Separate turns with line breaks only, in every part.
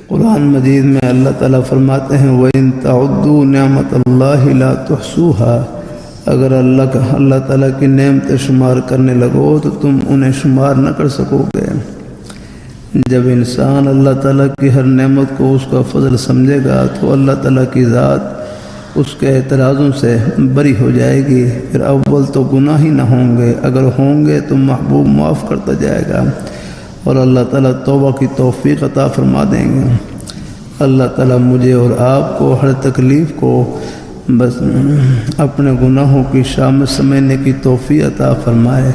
قرآن مجید میں اللہ تعالیٰ فرماتے ہیں وَإِن تَعُدُّوا نِعْمَةَ اللَّهِ لَا تُحْصُوهَا، اگر اللہ تعالیٰ کی نعمت شمار کرنے لگو تو تم انہیں شمار نہ کر سکو گے۔ جب انسان اللہ تعالیٰ کی ہر نعمت کو اس کا فضل سمجھے گا تو اللہ تعالیٰ کی ذات اس کے اعتراضوں سے بری ہو جائے گی۔ پھر اول تو گناہ ہی نہ ہوں گے، اگر ہوں گے تو محبوب معاف کرتا جائے گا اور اللہ تعالیٰ توبہ کی توفیق عطا فرما دیں گے۔ اللہ تعالیٰ مجھے اور آپ کو ہر تکلیف کو بس اپنے گناہوں کی شامت سمجھنے کی توفیق عطا فرمائے،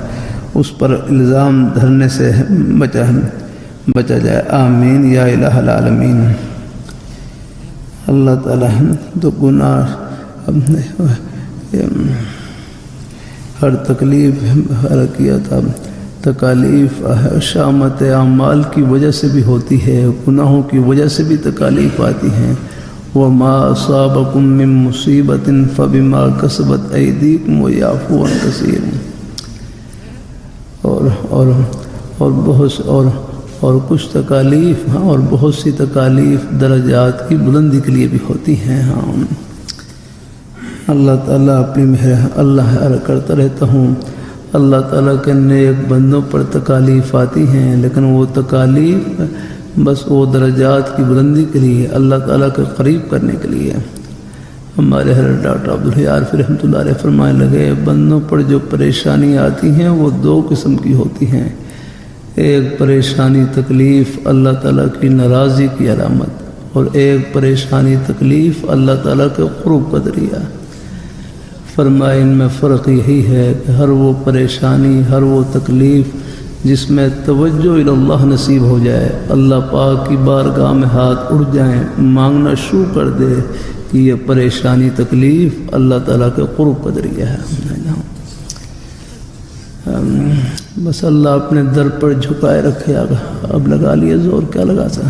اس پر الزام دھرنے سے بچا جائے، آمین یا الہ العالمین۔ اللہ تعالیٰ تو گناہ ہر تکلیف حرکیت تکالیف شامت اعمال کی وجہ سے بھی ہوتی ہے، گناہوں کی وجہ سے بھی تکالیف آتی ہیں۔ وَمَا أَصَابَكُم مِّن مُّصِيبَةٍ فَبِمَا كَسَبَتْ أَيْدِيكُمْ وَيَعْفُو عَن كَثِيرٍ۔ اور کچھ تکالیف اور بہت سی تکالیف درجات کی بلندی کے لیے بھی ہوتی ہیں۔ اللہ تعالیٰ اپنی اللہ کرتا رہتا ہوں، اللہ تعالیٰ کے نیک بندوں پر تکالیف آتی ہیں، لیکن وہ تکالیف بس وہ درجات کی بلندی کے لیے، اللہ تعالیٰ کے قریب کرنے کے لیے۔ ہمارے حضرت ڈاکٹر عبدالحی عارفی رحمۃ اللہ علیہ فرمانے لگے بندوں پر جو پریشانی آتی ہیں وہ دو قسم کی ہوتی ہیں، ایک پریشانی تکلیف اللہ تعالیٰ کی ناراضی کی علامت، اور ایک پریشانی تکلیف اللہ تعالیٰ کے قرب کا ذریعہ۔ فرمائے ان میں فرق یہی ہے کہ ہر وہ پریشانی، ہر وہ تکلیف جس میں توجہ اللہ نصیب ہو جائے، اللہ پاک کی بارگاہ میں ہاتھ اڑ جائیں، مانگنا شروع کر دے کہ یہ پریشانی تکلیف اللہ تعالیٰ کے قرب کا ذریعہ ہے۔ بس اللہ اپنے در پر جھکائے رکھے، اب لگا لیے زور، کیا لگا سا۔